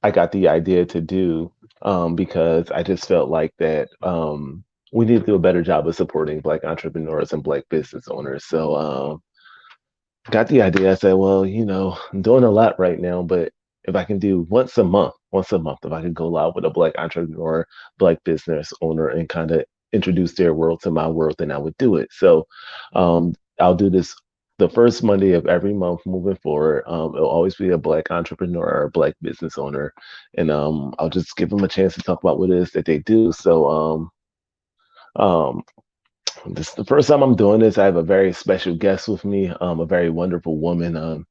I got the idea to do, because I just felt like that we need to do a better job of supporting Black entrepreneurs and Black business owners. So got the idea. I said, well, I'm doing a lot right now, but if I can do once a month, if I can go live with a Black entrepreneur, Black business owner, and kind of introduce their world to my world, then I would do it. So I'll do this the first Monday of every month moving forward. It'll always be a Black entrepreneur or a Black business owner, and I'll just give them a chance to talk about what it is that they do. So um, this is the first time I'm doing this. I have a very special guest with me, a very wonderful woman,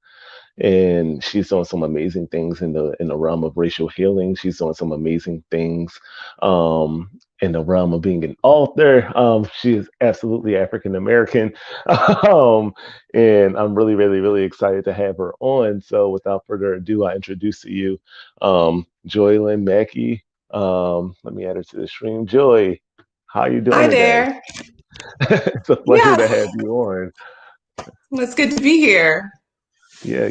and she's doing some amazing things in the realm of racial healing. She's doing some amazing things um, in the realm of being an author. She is absolutely African American, um, and I'm really, really, really excited to have her on. So, without further ado, I introduce to you Joy Linn Mackey. Let me add her to the stream. Joy, how you doing Hi today? there. It's a pleasure to Yeah, have you on. well, it's good to be here. Yeah.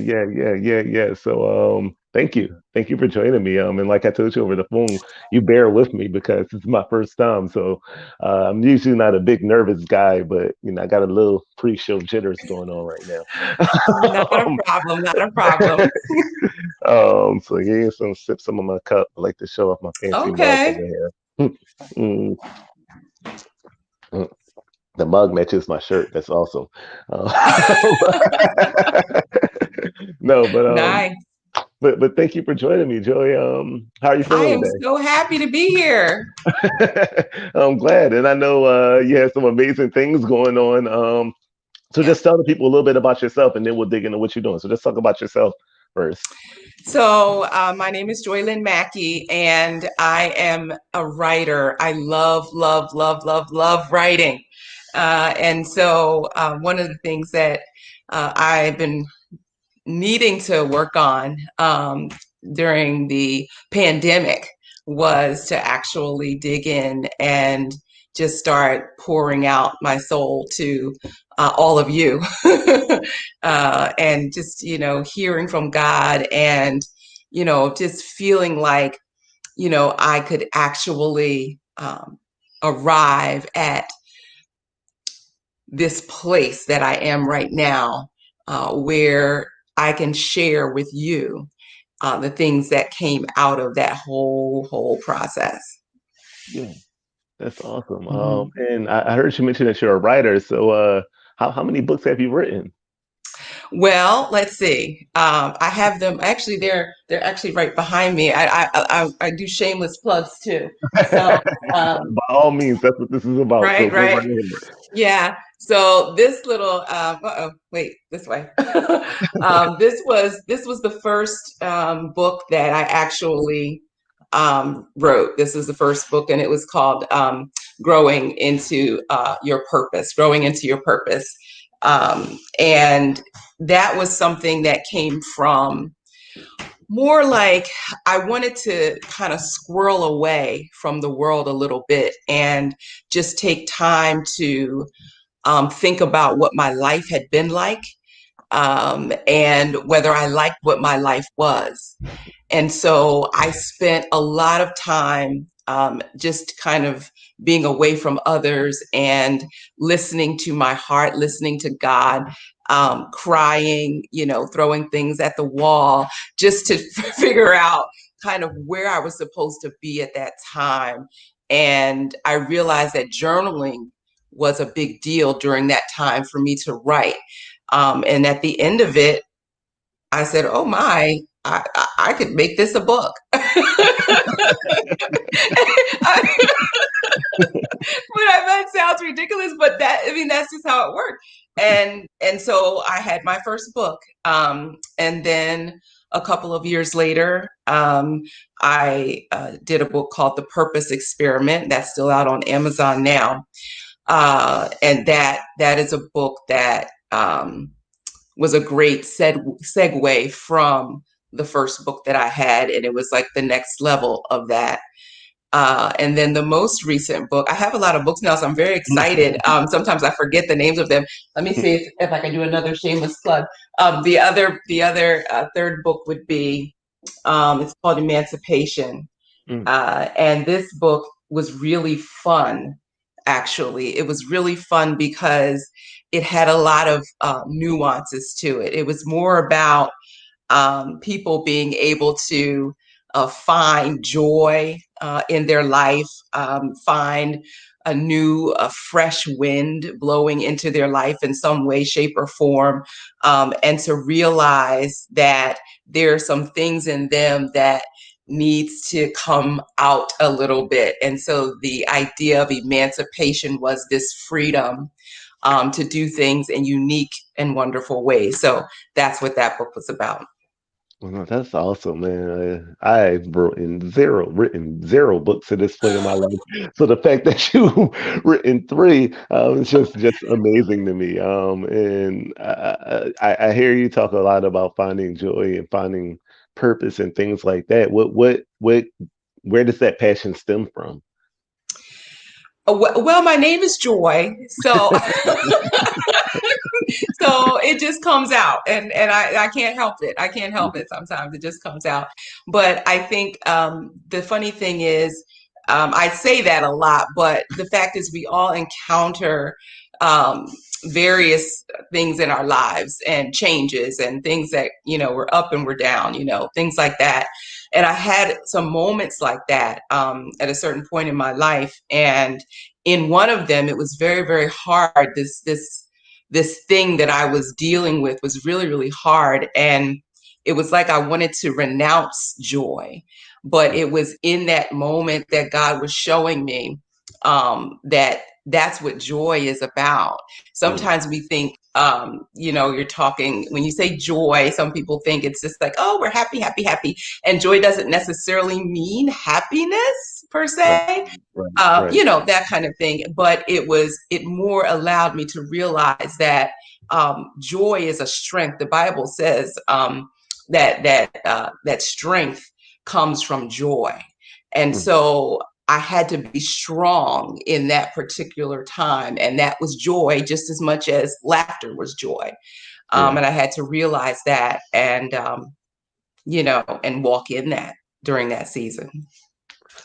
So, thank you for joining me. And like I told you over the phone, you bear with me because it's my first time. So, I'm usually not a big nervous guy, but I got a little pre-show jitters going on right Not a now. problem, not a problem. So yeah, some sip some of my cup. I like to show off my fancy mug Okay. over here. Mm, mm. The mug matches my shirt. That's awesome. Uh, no, but Nice. thank you for joining me, Joey. How are you I feeling am today? so happy to be here. I'm glad, and I know you have some amazing things going on. So Yeah. just tell the people a little bit about yourself, and then we'll dig into what you're doing. So just talk about yourself first. So, my name is Joy Linn Mackey, and I am a writer. I love, love, love, love, love writing. One of the things that I've been needing to work on during the pandemic was to actually dig in and just start pouring out my soul to all of you and just hearing from God and just feeling like I could actually arrive at this place that I am right now, where I can share with you the things that came out of that whole process. Yeah, that's awesome. Mhm. And I heard you mention that you're a writer. So how many books have you written? Well, let's see. I have them actually. They're actually right behind me. I do shameless plugs too. So By all means, that's what this is about. So right, go right right. ahead. Yeah. So this little wait, this way. This was the first book that I actually wrote. This is the first book, and it was called "Growing into Your Purpose." Growing into your purpose, and that was something that came from more like I wanted to kind of squirrel away from the world a little bit and just take time to think about what my life had been like, and whether I liked what my life was. And so I spent a lot of time just kind of being away from others and listening to my heart, listening to God, crying, throwing things at the wall just to figure out kind of where I was supposed to be at that time. And I realized that journaling was a big deal during that time for me to write. And at the end of it, I said, "Oh my, I could make this a book." But that sounds ridiculous, but that's just how it worked. And so I had my first book, and then a couple of years later, I did a book called The Purpose Experiment. That's still out on Amazon now, and that is a book that was a great segue from the first book that I had, and it was like the next level of that. And then the most recent book, I have a lot of books now, so I'm very excited. Sometimes I forget the names of them. Let me see if I can do another shameless plug. The other third book would be It's called Emancipation. Mm, And this book was really fun, actually. It was really fun because it had a lot of nuances to it. It was more about people being able to find joy in their life, find a fresh wind blowing into their life in some way, shape, or form, and to realize that there are some things in them that needs to come out a little bit. And so the idea of emancipation was this freedom to do things in unique and wonderful ways. So that's what that book was about. well, no, that's awesome, man. I've written zero books at this point in my life, so the fact that you written three is just amazing to me. And I hear you talk a lot about finding joy and finding purpose and things like that. What where does that passion stem from? Well, my name is Joy, so so it just comes out, and I can't help it. I can't help it. Sometimes it just comes out. But I think the funny thing is, I say that a lot, but the fact is, we all encounter um, various things in our lives and changes and things that we're up and we're down, things like that. And I had some moments like that at a certain point in my life, and in one of them, it was very, very hard. This thing that I was dealing with was really, really hard. And it was like I wanted to renounce joy. But it was in that moment that God was showing me that that's what joy is about. Mm, Sometimes we think, you're talking, when you say joy, some people think it's just like, oh, we're happy, happy, happy. And joy doesn't necessarily mean happiness per right, se, right, right. that kind of thing. But it more allowed me to realize that joy is a strength. The Bible says that strength comes from joy, and Mm, so I had to be strong in that particular time, and that was joy just as much as laughter was joy. yeah. And I had to realize that, and and walk in that during that season.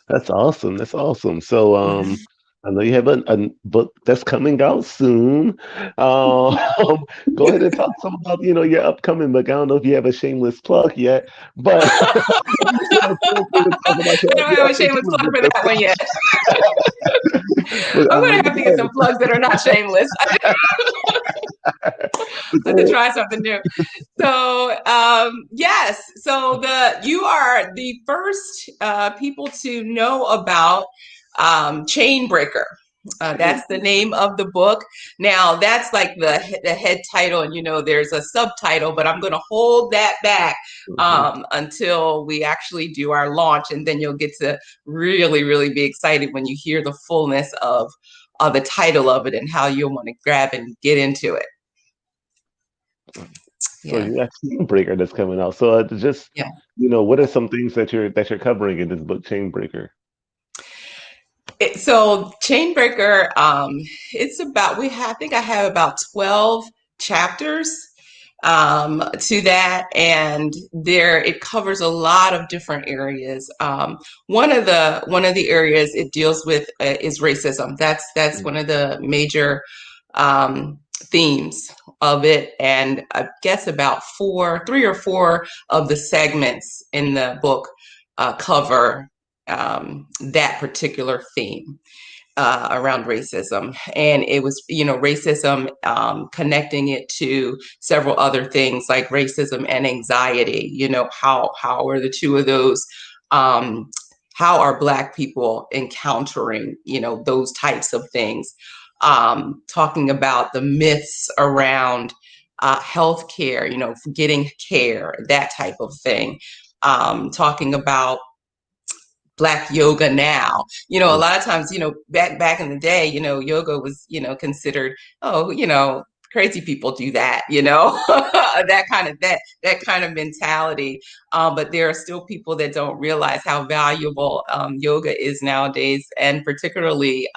That's awesome. That's awesome. So, Mhm. I know you have a book that's coming out soon. Um, go ahead and talk some about, your upcoming book. I don't know if you have a shameless plug yet, but feel free to talk about I don't your have up a and shameless coming plug book for that's that one yet. coming. But, I'm going to have to get go some plugs that are not shameless. I ahead. But have go to ahead. try something new. So yes, so the you are the first people to know about Chain Breaker. That's the name of the book. Now that's like the head title, and there's a subtitle, but I'm going to hold that back Mhm. until we actually do our launch, and then you'll get to really, really be excited when you hear the fullness of the title of it and how you'll want to grab and get into it. So Yeah, you got Chainbreaker that's coming out. So just, yeah. what are some things that you're covering in this book, Chainbreaker? So Chainbreaker, it's about I think I have about 12 chapters to that, and there it covers a lot of different areas. One of the areas it deals with is racism. That's one of the major themes of it, and I guess about three or four of the segments in the book cover that particular theme around racism. And it was, racism, connecting it to several other things like racism and anxiety. How are the two of those? Um, how are Black people encountering, those types of things? Talking about the myths around healthcare, getting care, that type of thing. Talking about Black yoga now. A Mm, lot of times, back in the day, yoga was, considered, oh, crazy people do that, that kind of mentality. But there are still people that don't realize how valuable yoga is nowadays, and particularly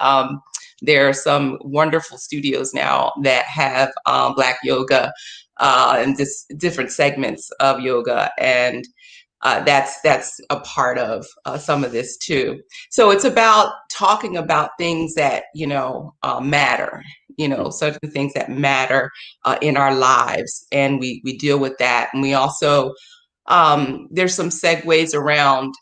there are some wonderful studios now that have Black yoga and just different segments of yoga, and that's a part of some of this too. So it's about talking about things that matter, certain things that matter in our lives, and we deal with that, and we also there's some segues around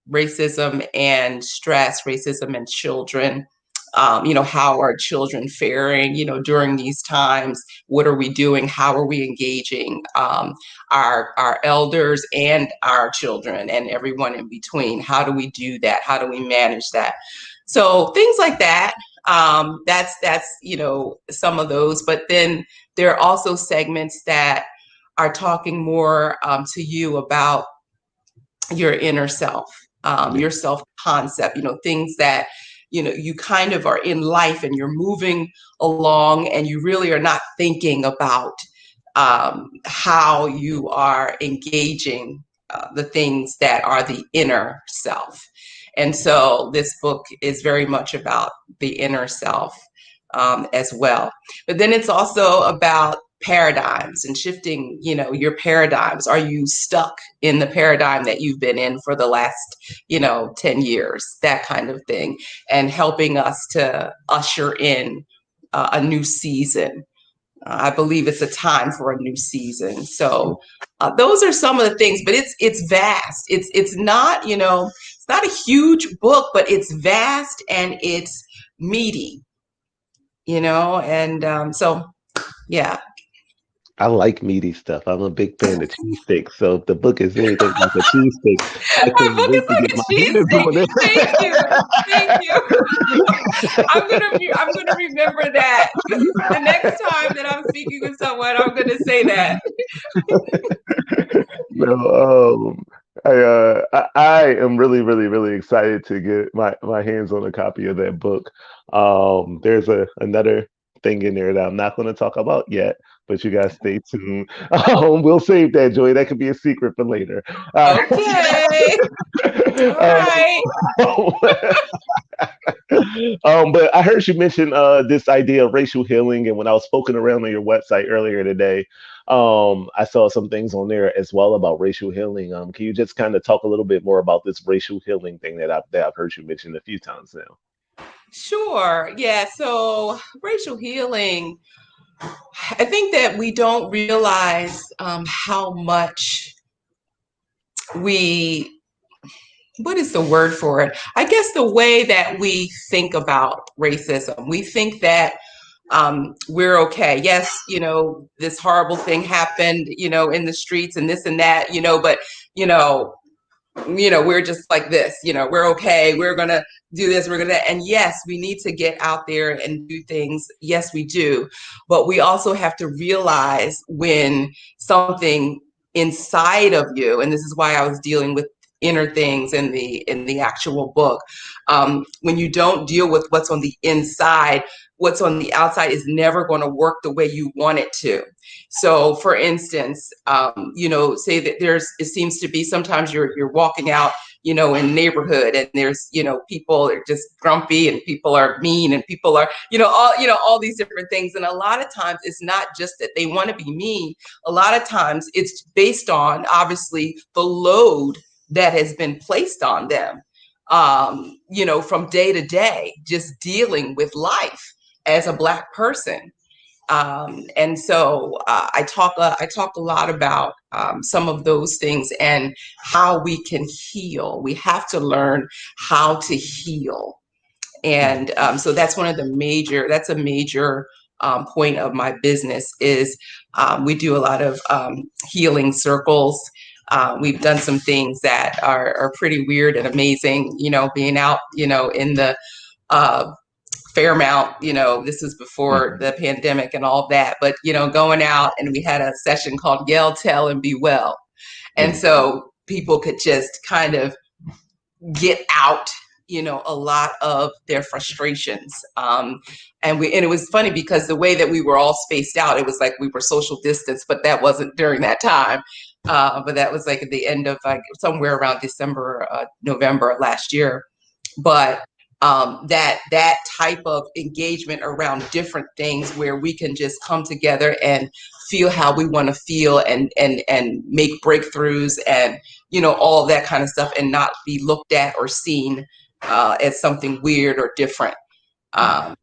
racism and stress, racism and children. How are children faring, during these times? What are we doing? How are we engaging our elders and our children and everyone in between? How do we do that? How do we manage that? So things like that. That's some of those. But then there are also segments that are talking more to you about your inner self, your self concept, things that, you kind of are in life and you're moving along and you really are not thinking about how you are engaging the things that are the inner self. And so this book is very much about the inner self as well. But then it's also about paradigms and shifting, your paradigms. Are you stuck in the paradigm that you've been in for the last, 10 years, that kind of thing, and helping us to usher in a new season. I believe it's a time for a new season. So those are some of the things, but it's vast. It's not, it's not a huge book, but it's vast and it's meaty, and so yeah. I like meaty stuff. I'm a big fan of cheesesteaks. So if the book is anything like a cheesesteak, I My can't book wait is to like get a my hands cheesesteak. on Thank you. Thank it. you. I'm gonna remember that. The next time that I'm speaking with someone, I'm gonna say that. No, I am really, really, really excited to get my hands on a copy of that book. There's another thing in there that I'm not going to talk about yet, but you guys stay tuned. We'll save that, Joy. That could be a secret for later. Okay. All Uh, right. but I heard you mention this idea of racial healing, and when I was poking around on your website earlier today, I saw some things on there as well about racial healing. Can you just kind of talk a little bit more about this racial healing thing that I've heard you mention a few times now? Sure. Yeah. So racial healing, I think that we don't realize how much we, what is the word for it? I guess the way that we think about racism, we think that we're okay. Yes, this horrible thing happened, in the streets and this and that, but you know, we're just like this, we're okay. We're gonna do this. We're gonna, and yes, we need to get out there and do things. Yes, we do, but we also have to realize when something inside of you, and this is why I was dealing with inner things in the actual book. When you don't deal with what's on the inside, what's on the outside is never going to work the way you want it to. So, for instance, say that it seems to be sometimes you're walking out, in neighborhood, and there's, people are just grumpy and people are mean and people are, all these different things. And a lot of times it's not just that they want to be mean. A lot of times it's based on obviously the load that has been placed on them, from day to day, just dealing with life as a Black person. And so I talk a lot about some of those things and how we can heal. We have to learn how to heal, and so that's that's a major point of my business is we do a lot of healing circles. We've done some things that are pretty weird and amazing, being out, in the uh, Fairmount, this is before Mhm. the pandemic and all that, but, going out, and we had a session called Yell, Tell, and Be Well. And Mhm. so people could just kind of get out, a lot of their frustrations. And it was funny because the way that we were all spaced out, it was like we were social distance, but that wasn't during that time. But that was like at the end of like somewhere around December, November of last year. But that type of engagement around different things where we can just come together and feel how we want to feel and make breakthroughs and all of that kind of stuff, and not be looked at or seen as something weird or different. Mm. Um,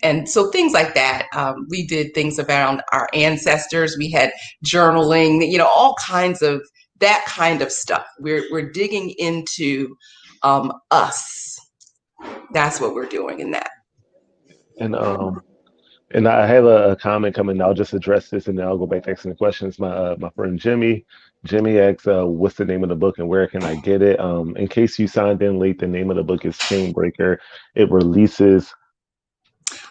and so things like that. We did things around our ancestors. We had journaling, all kinds of that kind of stuff. We're digging into us. That's what we're doing in that. And and I have a comment coming. I'll just address this, and then I'll go back to asking the questions. My friend Jimmy asks, "What's the name of the book, and where can I get it?" In case you signed in late, the name of the book is Chainbreaker. It releases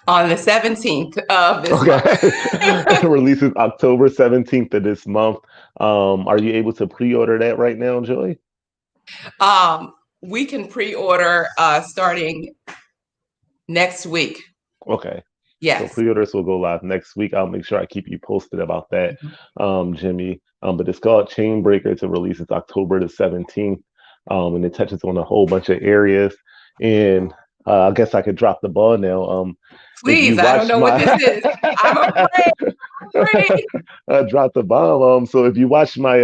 On the 17th of this Okay. month. It releases October 17th of this month. Are you able to pre-order that right now, Joy? um, we can pre-order starting next week. Okay. So Yes. pre-orders will go live next week. I'll make sure I keep you posted about that, Mhm. Jimmy. But it's called Chainbreaker to release. It's October the 17th. And it touches on a whole bunch of areas. And I guess I could drop the ball now. If you Please, I don't watched know what this my is. I'm afraid. Afraid. I dropped the bomb. So if you watched my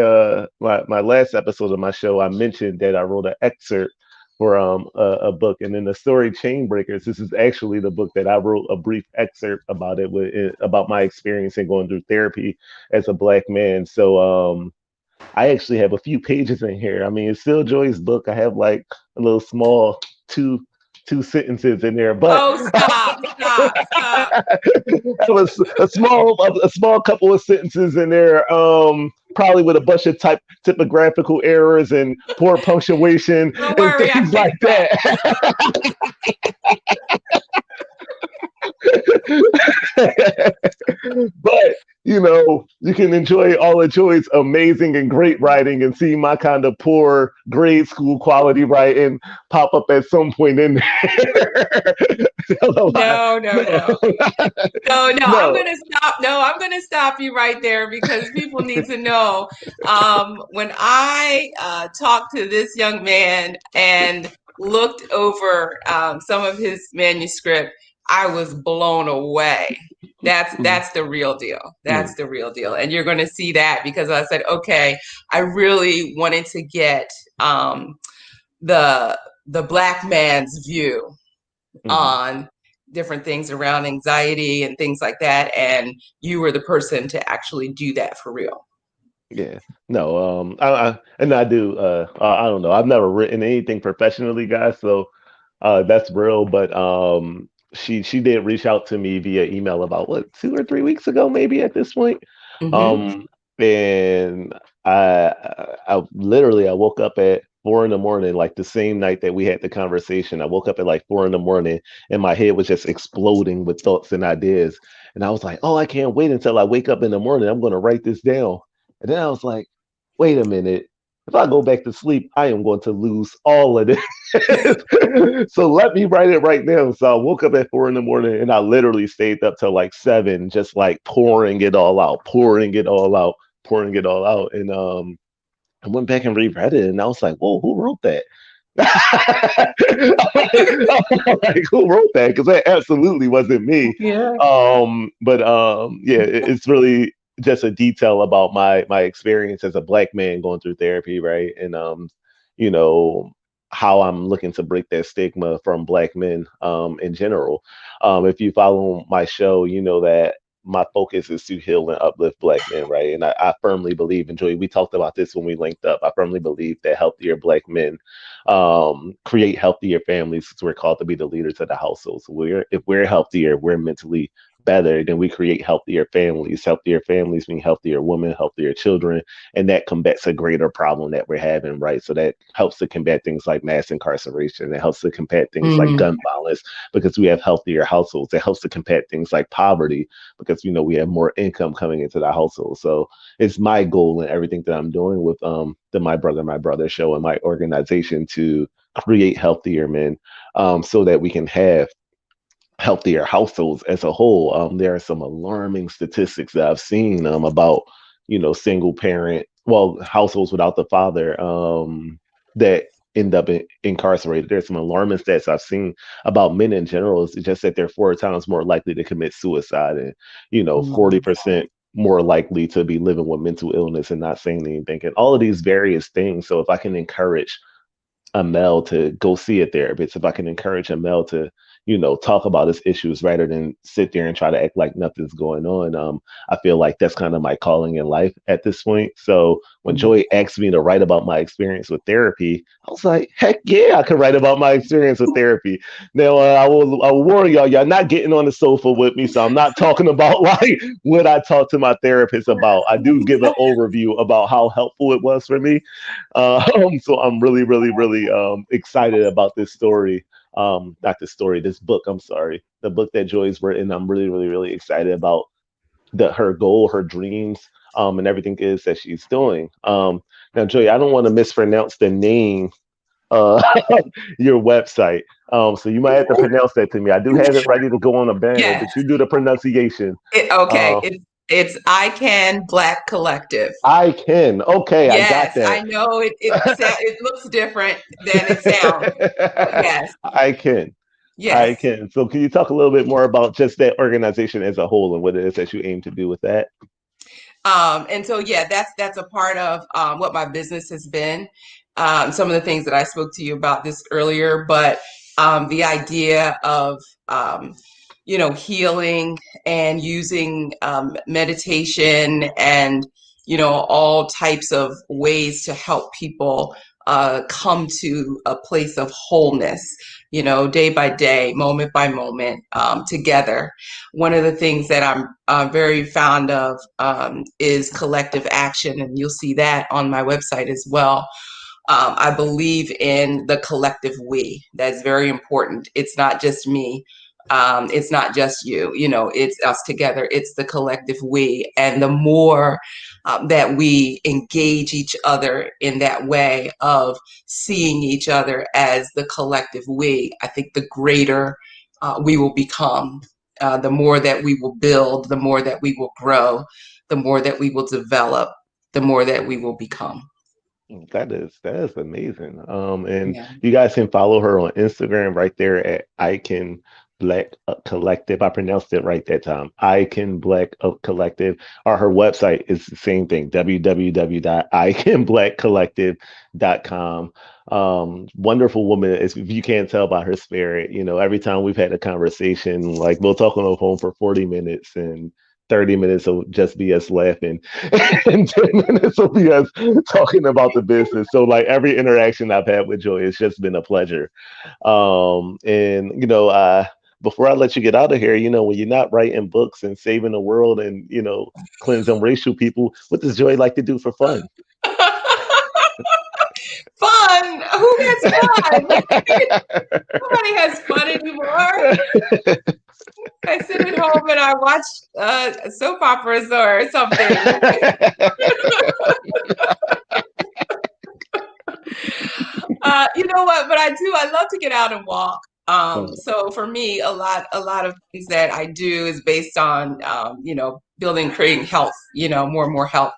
last episode of my show, I mentioned that I wrote an excerpt for a book, and in the story Chain Breakers, this is actually the book that I wrote a brief excerpt about about my experience in going through therapy as a black man. So I actually have a few pages in here. I mean, it's still Joy's book. I have like a little small two two sentences in there, but Oh, stop, stop, stop. it was a small couple of sentences in there. Probably with a bunch of typographical errors and poor punctuation Don't and worry, I things like fixed that. that. But you can enjoy all of Joy's amazing and great writing and see my kind of poor grade school quality writing pop up at some point in there. Tell a lie. No, no, No, no. No, no, I'm no. going to stop. No, I'm going to stop you right there because people need to know. When I talked to this young man and looked over some of his manuscript, I was blown away. Mm, That's the real deal. mm, That's the real deal. And you're going to see that because I said, okay, I really wanted to get the black man's view mhm. on different things around anxiety and things like that, and you were the person to actually do that for real. Yeah. No, and I do. I don't know. I've never written anything professionally, guys. So, that's real. But she did reach out to me via email about what 2 or 3 weeks ago, maybe at this point. Mm-hmm. Um, and I literally I woke up at 4 in the morning, like the same night that we had the conversation. I woke up at like 4 in the morning, and my head was just exploding with thoughts and ideas. And I was like, oh, I can't wait until I wake up in the morning. I'm going to write this down. And then I was like, wait a minute. If I go back to sleep, I am going to lose all of this. So let me write it right now. So I woke up at 4 in the morning and I literally stayed up till like 7, just like pouring it all out, pouring it all out, pouring it all out. And I went back and reread it and I was like, whoa, who wrote that? Like, who wrote that? Because that absolutely wasn't me. Yeah. But yeah, it's really just a detail about my experience as a black man going through therapy, right? And you know, how I'm looking to break that stigma from black men in general. If you follow my show, you know that my focus is to heal and uplift black men, right? And I firmly believe, and Joey, we talked about this when we linked up. I firmly believe that healthier black men create healthier families because we're called to be the leaders of the household. So if we're healthier, we're mentally better, then we create healthier families. Healthier families mean healthier women, healthier children, and that combats a greater problem that we're having, right? So that helps to combat things like mass incarceration. It helps to combat things like Mm-hmm. gun violence because we have healthier households. It helps to combat things like poverty because we have more income coming into the household. So it's my goal in everything that I'm doing with the My Brother show and my organization to create healthier men, so that we can have healthier households as a whole. There are some alarming statistics that I've seen about single parent, well, households without the father, that end up incarcerated. There's some alarming stats I've seen about men in general. It's just that they're 4 times more likely to commit suicide, and Oh my 40% God. more likely to be living with mental illness and not saying anything, and all of these various things. So if I can encourage a male to go see a therapist, if I can encourage a male to, talk about his issues rather than sit there and try to act like nothing's going on, I feel like that's kind of my calling in life at this point. So when Mhm. Joy asked me to write about my experience with therapy, I was like, heck yeah, I could write about my experience with therapy. Now, I will warn y'all, y'all not getting on the sofa with me, so I'm not talking about like what I talked to my therapist about. I do give an overview about how helpful it was for me. So I'm really, really, really excited about this story. Not this story, this book. I'm sorry, the book that Joy's written. I'm really, really, really excited about her goal, her dreams, and everything is that she's doing. Now, Joy, I don't want to mispronounce the name. Uh, your website. So you might have to pronounce that to me. I do have it ready to go on a banner, Yes. but you do the pronunciation. Okay. Uh, It's I Can Black Collective. I can. Okay, I got Yes, that. I know it looks different than it sounds, but yes, I can. I yes. can. So, can you talk a little bit more about just that organization as a whole and what it is that you aim to do with that? And so yeah, that's a part of what my business has been. Some of the things that I spoke to you about this earlier, but the idea of um, healing and using meditation and all types of ways to help people come to a place of wholeness. Day by day, moment by moment, together. One of the things that I'm very fond of is collective action, and you'll see that on my website as well. I believe in the collective we. That's very important. It's not just me. It's not just you. It's us together. It's the collective we. And the more that we engage each other in that way of seeing each other as the collective we, I think the greater we will become. The more that we will build, the more that we will grow, the more that we will develop, the more that we will become. That is amazing. And Yeah. you guys can follow her on Instagram right there at I Can Black Collective. I pronounced it right that time. I Can Black Collective. Or her website is the same thing, www.icanblackcollective.com. Wonderful woman. If you can't tell by her spirit, every time we've had a conversation, like we'll talk on the phone for 40 minutes and 30 minutes will just be us laughing and 10 minutes will be us talking about the business. So like every interaction I've had with Joy, it's just been a pleasure. And before I let you get out of here, when you're not writing books and saving the world and cleansing racial people, what does Joy like to do for fun? Fun. Who has fun? Nobody has fun anymore. I sit at home and I watch soap operas or something. You know what? But I do. I love to get out and walk. So for me, a lot of things that I do is based on, building, creating health. More and more health.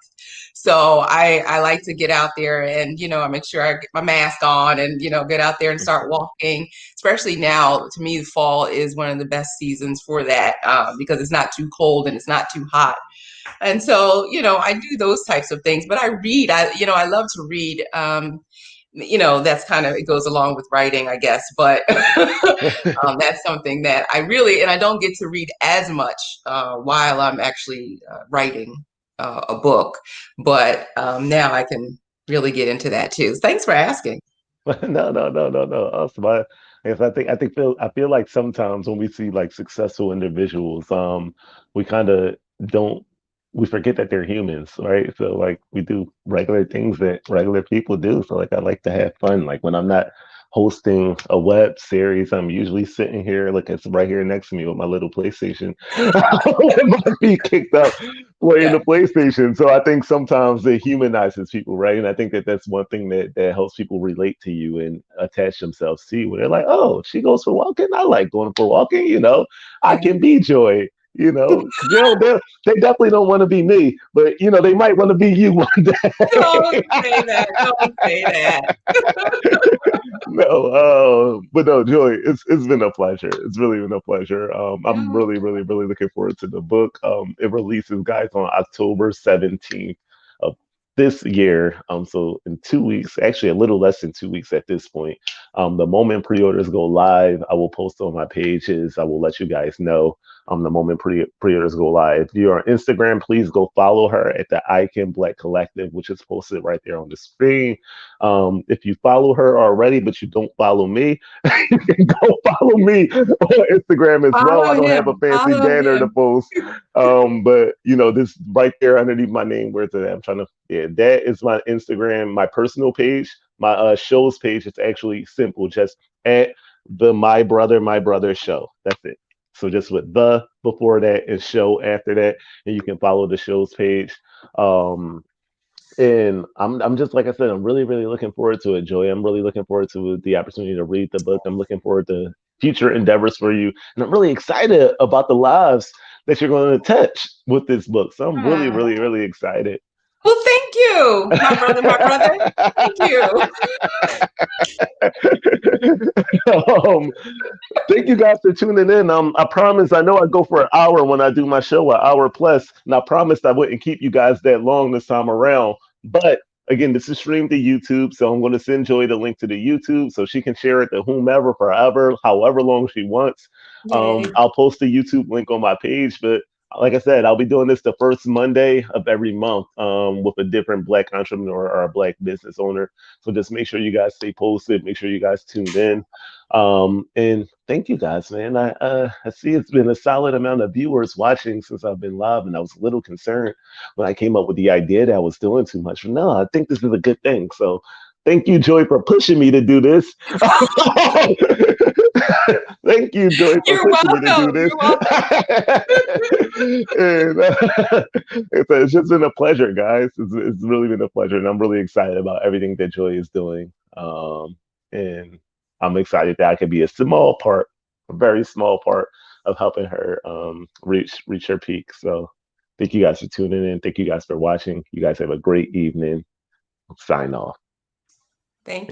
So I like to get out there and I make sure I get my mask on and get out there and start walking. Especially now, to me, the fall is one of the best seasons for that because it's not too cold and it's not too hot. And so I do those types of things. But I read. I love to read. That's kind of, it goes along with writing, I guess, but that's something that I really, and I don't get to read as much while I'm actually writing a book, but now I can really get into that too. Thanks for asking. No, no, no, no, no. Awesome. I feel like sometimes when we see like successful individuals, we kind of don't we forget that they're humans, right? So like we do regular things that regular people do. So like I like to have fun. Like when I'm not hosting a web series, I'm usually sitting here, like it's right here next to me with my little PlayStation, with my feet kicked up, playing Yeah. the PlayStation. So I think sometimes it humanizes people, right? And I think that that's one thing that helps people relate to you and attach themselves to you. When they're like, oh, she goes for walking. I like going for walking. I Yeah. can be Joy. Because they definitely don't want to be me, but they might want to be you one Don't day. say that. Don't say that. No, but no, Joy, it's been a pleasure. It's really been a pleasure. I'm Oh, really, really, really looking forward to the book. It releases, guys, on October 17th of this year. So in 2 weeks, actually a little less than 2 weeks at this point. The moment pre-orders go live, I will post on my pages. I will let you guys know. The moment pre-orders go live. If you're on Instagram, please go follow her at the I Can Black Collective, which is posted right there on the screen. If you follow her already, but you don't follow me, you can go follow me on Instagram as well. I follow don't have a him. fancy Follow banner to him. post, but this right there underneath my name. Where's it at? I'm trying to. Yeah, that is my Instagram, my personal page. My shows page is actually simple, just at the My Brother Show. That's it. So just with the before that and show after that, and you can follow the shows page. Um, and I'm just like I said, I'm really, really looking forward to it, Joy. I'm really looking forward to the opportunity to read the book. I'm looking forward to future endeavors for you. And I'm really excited about the lives that you're going to touch with this book. So I'm really, Ah. really, really excited. Well, thank you, my brother, my brother. Thank you. um, Thank you guys for tuning in. I promise I know I go for an hour when I do my show, an hour plus, and I promised I wouldn't keep you guys that long this time around. But again, this is streamed to YouTube, so I'm going to send Joy the link to the YouTube so she can share it to whomever, forever, however long she wants. Yay. I'll post the YouTube link on my page, but like I said, I'll be doing this the first Monday of every month with a different Black entrepreneur or a Black business owner. So just make sure you guys stay posted. Make sure you guys tuned in. And thank you guys, man. I see it's been a solid amount of viewers watching since I've been live, and I was a little concerned when I came up with the idea that I was doing too much. But no, I think this is a good thing. So thank you, Joy, for pushing me to do this. Thank you, Joy, for You're pushing me to do welcome. this. You're welcome. And it's just been a pleasure, guys. It's really been a pleasure, and I'm really excited about everything that Joy is doing. And I'm excited that I could be a small part, a very small part of helping her reach her peak. So thank you guys for tuning in. Thank you guys for watching. You guys have a great evening. Sign off. Thank And